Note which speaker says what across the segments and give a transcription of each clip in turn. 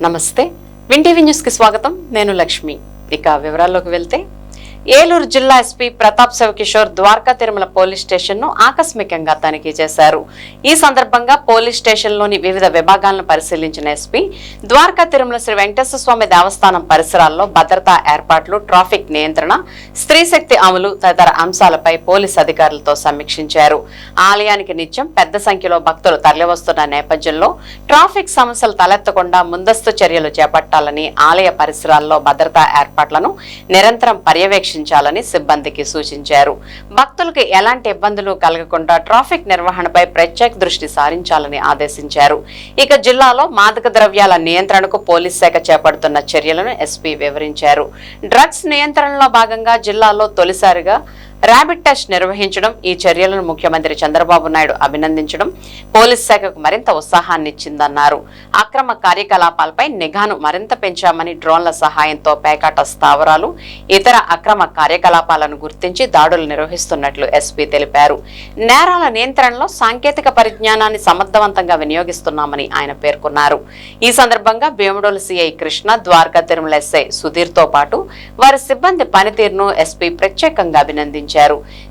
Speaker 1: నమస్తే win TV news కి స్వాగతం. నేను లక్ష్మి. ఇక వివరాల్లోకి వెళ్తే ఏలూరు జిల్లా SP Pratap Shivakishore Dwaraka Tirumala police station ను ఆకస్మికంగా తనిఖీ చేశారు. ఈ సందర్భంగా పోలీస్ స్టేషన్ లోని వివిధ విభాగాలను పరిశీలించిన ఎస్పీ ద్వారకా తిరుమల శ్రీ వెంకటేశ్వర స్వామి దేవస్థానం పరిసరాల్లో భద్రతా ఏర్పాట్లు, ట్రాఫిక్ నియంత్రణ, స్త్రీ శక్తి అమలు తదితర అంశాలపై పోలీస్ అధికారులతో సమీక్షించారు. ఆలయానికి నిత్యం పెద్ద సంఖ్యలో భక్తులు తరలివస్తున్న నేపథ్యంలో ట్రాఫిక్ సమస్యలు తలెత్తకుండా ముందస్తు చర్యలు చేపట్టాలని, ఆలయ పరిసరాల్లో భద్రతా ఏర్పాట్లను నిరంతరం పర్యవేక్షించాలని సిబ్బందికి సూచించారు. భక్తులకు ఎలాంటి ఇబ్బందులు కలగకుండా ట్రాఫిక్ నిర్వహణపై ప్రత్యేక దృష్టి సారించాలని ఆదేశించారు. ఇక జిల్లాలో మాదక ద్రవ్యాల నియంత్రణకు పోలీస్ శాఖ చేపడుతున్న చర్యలను ఎస్పీ వివరించారు. డ్రగ్స్ నియంత్రణలో భాగంగా జిల్లాలో తొలిసారిగా ర్యాపిడ్ టెస్ట్ నిర్వహించడం, ఈ చర్యలను ముఖ్యమంత్రి చంద్రబాబు నాయుడు అభినందించడం పోలీస్ శాఖకు మరింత ఉత్సాహాన్నిచ్చిందన్నారు. అక్రమ కార్యకలాపాలపై నిఘాను మరింత పెంచామని, డ్రోన్ల సహాయంతో పేకాట స్థావరాలు, ఇతర అక్రమ కార్యకలాపాలను గుర్తించి దాడులు నిర్వహిస్తున్నట్లు ఎస్పీ తెలిపారు. నేరాల నియంత్రణలో సాంకేతిక పరిజ్ఞానాన్ని సమర్థవంతంగా వినియోగిస్తున్నామని ఆయన పేర్కొన్నారు. ఈ సందర్భంగా భీమడోలు సిఐ కృష్ణ, ద్వారకా తిరుమల ఎస్ఐ సుధీర్ తో పాటు వారి సిబ్బంది పనితీరును ఎస్పీ ప్రత్యేకంగా అభినందించారు.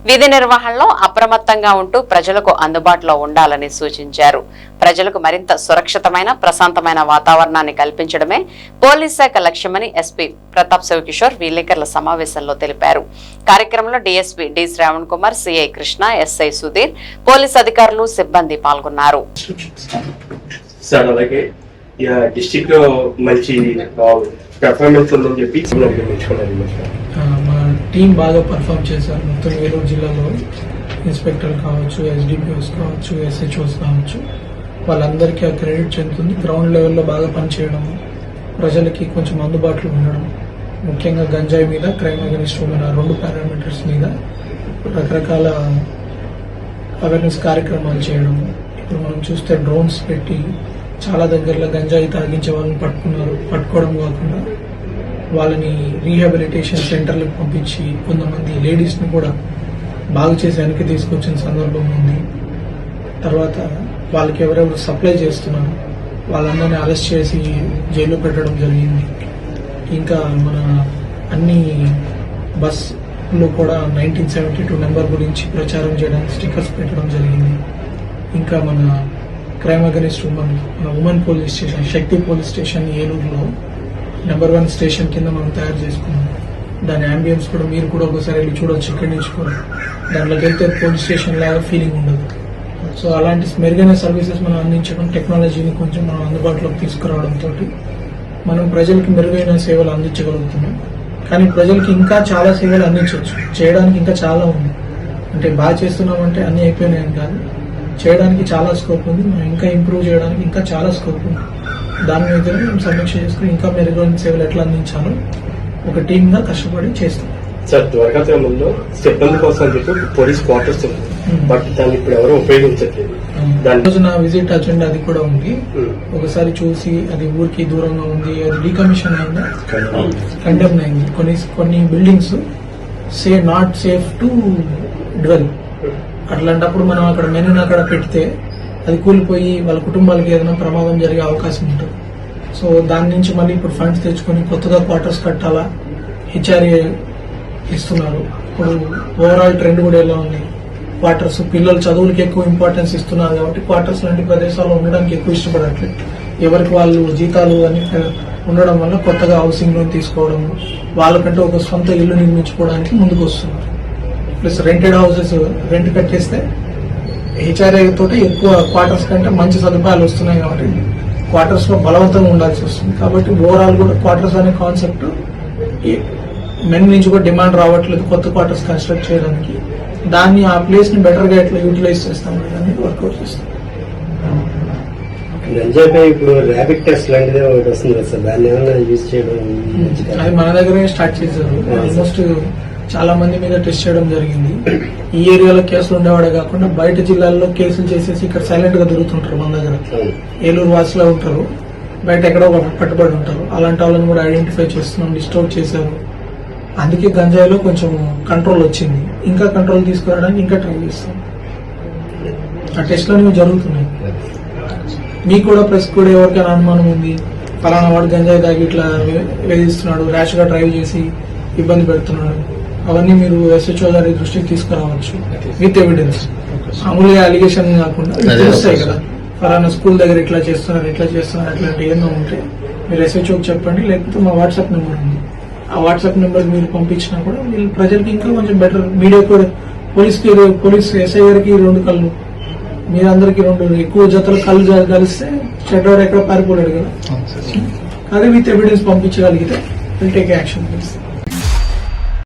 Speaker 1: విధి నిర్వహణలో అప్రమత్తంగా ఉంటూ ప్రజలకు అందుబాటులో ఉండాలని సూచించారు. ప్రజలకు మరింత సురక్షితమైన, ప్రశాంతమైన వాతావరణాన్ని కల్పించడమే పోలీస్ శాఖ లక్ష్యమని ఎస్పీ ప్రతాప్ శివకిషోర్ విలేకరుల సమావేశంలో తెలిపారు. కార్యక్రమంలో DSP D Shravan Kumar, CI Krishna, SI Sudheer, police అధికారులు, సిబ్బంది పాల్గొన్నారు.
Speaker 2: డిస్ట్రిక్ట్ లో మంచి పెర్ఫార్మెన్స్ ఉందని చెప్పి
Speaker 3: మా టీం బాగా పర్ఫామ్ చేశారు. మొత్తం ఏలూరు జిల్లాలో ఇన్స్పెక్టర్ కావచ్చు, ఎస్డిపిఓస్ కావచ్చు, ఎస్హెచ్ఓస్ కావచ్చు, వాళ్ళందరికీ ఆ క్రెడిట్ చెందుతుంది. గ్రౌండ్ లెవెల్లో బాగా పనిచేయడం, ప్రజలకి కొంచెం అందుబాటులో ఉండడం, ముఖ్యంగా గంజాయి మీద, క్రైమ్ అగెనిస్ట్ ఉమెన్, ఆ 2 పారామీటర్స్ మీద రకరకాల అవేర్నెస్ కార్యక్రమాలు చేయడం. ఇప్పుడు మనం చూస్తే డ్రోన్స్ పెట్టి చాలా దగ్గరలో గంజాయి తాగించే వాళ్ళని పట్టుకోవడం కాకుండా వాళ్ళని రీహాబిలిటేషన్ సెంటర్లకు పంపించి కొంతమంది లేడీస్ని కూడా బాగు చేసి వెనక్కి తీసుకొచ్చిన సందర్భం ఉంది. తర్వాత వాళ్ళకి ఎవరెవరు సప్లై చేస్తున్నారు వాళ్ళందరినీ అరెస్ట్ చేసి జైల్లో పెట్టడం జరిగింది. ఇంకా మన అన్ని బస్సులో కూడా 1972 నెంబర్ గురించి ప్రచారం చేయడానికి స్టిక్కర్స్ పెట్టడం జరిగింది. ఇంకా మన crime against women police station, Shakti police station ఏలూరులో నెంబర్ 1 స్టేషన్ కింద మనం తయారు చేసుకున్నాం. దాని అంబియన్స్ కూడా మీరు కూడా ఒకసారి వెళ్ళి చూడొచ్చు. ఇక్కడి నుంచి కూడా దాంట్లోకి వెళ్తే పోలీస్ స్టేషన్ లాగా ఫీలింగ్ ఉండదు. సో అలాంటి మెరుగైన సర్వీసెస్ మనం అందించడం, టెక్నాలజీని కొంచెం మనం అందుబాటులోకి తీసుకురావడంతో మనం ప్రజలకి మెరుగైన సేవలు అందించగలుగుతున్నాం. కానీ ప్రజలకి ఇంకా చాలా సేవలు అందించవచ్చు, చేయడానికి ఇంకా చాలా ఉంది. అంటే బాగా చేస్తున్నామంటే అన్ని అయిపోయినాయని కాదు, చేయడానికి చాలా స్కోప్ ఉంది. మనం ఇంకా ఇంప్రూవ్ చేయడానికి ఇంకా చాలా స్కోప్ ఉంది. దాని మీద మేము సమీక్ష చేసుకుని ఇంకా మెరుగైన సేవలు ఎట్లా అందించాలో ఒక టీమ్ గా కష్టపడి చేస్తాం.
Speaker 2: సార్, ద్వారకా తిరుమలలో సిబ్బంది కోసం చెప్పి పోలీస్ క్వార్టర్స్ ఉంది, బట్ దాన్ని ఇప్పుడు ఎవరు ఉపయోగించట్లేదు.
Speaker 3: రోజు నా విజిట్ అజెండా అది కూడా ఉంది. ఒకసారి చూసి అది ఊరికి దూరంగా ఉంది, అది డీకమిషన్ అయిందా, కండెమ్ అయింది. కొన్ని buildings not safe to dwell. అట్లాంటప్పుడు మనం అక్కడ మెనూని అక్కడ పెడితే అది కూలిపోయి వాళ్ళ కుటుంబాలకి ఏదైనా ప్రమాదం జరిగే అవకాశం ఉంటుంది. సో దాని నుంచి మళ్ళీ ఇప్పుడు ఫండ్స్ తెచ్చుకొని కొత్తగా క్వార్టర్స్ కట్టాలా, హెచ్ఆర్ఏ ఇస్తున్నారు. ఇప్పుడు ఓవరాల్ ట్రెండ్ కూడా ఎలా ఉంది, క్వార్టర్స్ పిల్లలు చదువులకి ఎక్కువ ఇంపార్టెన్స్ ఇస్తున్నారు కాబట్టి క్వార్టర్స్ లాంటి ప్రదేశాల్లో ఉండడానికి ఎక్కువ ఇష్టపడట్లేదు. ఎవరికి వాళ్ళు జీతాలు అని ఉండడం వల్ల కొత్తగా హౌసింగ్ లోన్ తీసుకోవడం, వాళ్ళకంటే ఒక సొంత ఇల్లు నిర్మించుకోవడానికి ముందుకు వస్తున్నారు. ప్లస్ రెంటెడ్ హౌసెస్ రెంట్ కట్టేస్తే హెచ్ఆర్ఏ తోటి ఎక్కువ క్వార్టర్స్ కంటే మంచి సదుపాయాలు వస్తున్నాయి కాబట్టి క్వార్టర్స్ లో బలవంతంగా ఉండాల్సి వస్తుంది. కాబట్టి ఓవరాల్ కూడా క్వార్టర్స్ అనే కాన్సెప్ట్ మెన్ నుంచి కూడా డిమాండ్ రావట్లేదు కొత్త క్వార్టర్స్ కన్స్ట్రక్ట్ చేయడానికి. దాన్ని ఆ ప్లేస్ ని బెటర్ గా ఎట్లా యూటిలైజ్ చేస్తాం అనేది వర్కౌట్ చేస్తాం.
Speaker 2: ఇప్పుడు ర్యాపిడ్ టెస్ట్ లాంటిది ఒకటి వస్తుంది కదా సార్, దాన్ని ఏమైనా యూజ్ చేయడం?
Speaker 3: అది మన దగ్గరే స్టార్ట్ చేశారు. ఆల్మోస్ట్ చాలా మంది మీద టెస్ట్ చేయడం జరిగింది. ఈ ఏరియాలో కేసులు ఉండేవాడే కాకుండా బయట జిల్లాల్లో కేసులు చేసేసి ఇక్కడ సైలెంట్ గా తిరుగుతుంటారు. మన దగ్గర ఏలూరు వాసులో ఉంటారు, బయట ఎక్కడో పట్టుబడి ఉంటారు. అలాంటి వాళ్ళని కూడా ఐడెంటిఫై చేస్తున్నాం, డిస్టోర్ చేశారు. అందుకే గంజాయిలో కొంచెం కంట్రోల్ వచ్చింది. ఇంకా కంట్రోల్ తీసుకురావడానికి ఇంకా ట్రై చేస్తాం. ఆ టెస్ట్లన్నీ జరుగుతున్నాయి. మీకు కూడా ప్రెస్ కూడా ఎవరికైనా అనుమానం ఉంది, ఫలానా వాడు గంజాయి తాగి ఇట్లా వేధిస్తున్నాడు, ర్యాష్ గా డ్రైవ్ చేసి ఇబ్బంది పెడుతున్నాడు, అవన్నీ మీరు SHO గారి దృష్టికి తీసుకురావచ్చు విత్ ఎవిడెన్స్. మామూలుగా అలిగేషన్ కాకుండా మీకు తెలుస్తాయి కదా, ఫలానా స్కూల్ దగ్గర ఇట్లా చేస్తున్నారు అట్లాంటి ఏమో ఉంటే మీరు SHOకి చెప్పండి. లేకపోతే మా వాట్సాప్ నెంబర్ ఉంది, ఆ వాట్సాప్ నెంబర్ మీరు పంపించినా కూడా వీళ్ళు ప్రజలకి ఇంకా కొంచెం బెటర్. మీడియా కూడా పోలీస్ SI గారికి 2 కళ్ళు, మీరందరికి 2 ఎక్కువ జతలు కళ్ళు కలిస్తే చెడ్డవాడు ఎక్కడ పారిపోలేడు కదా. అదే విత్ ఎవిడెన్స్ పంపించగలిగితే విల్ టేక్ యాక్షన్.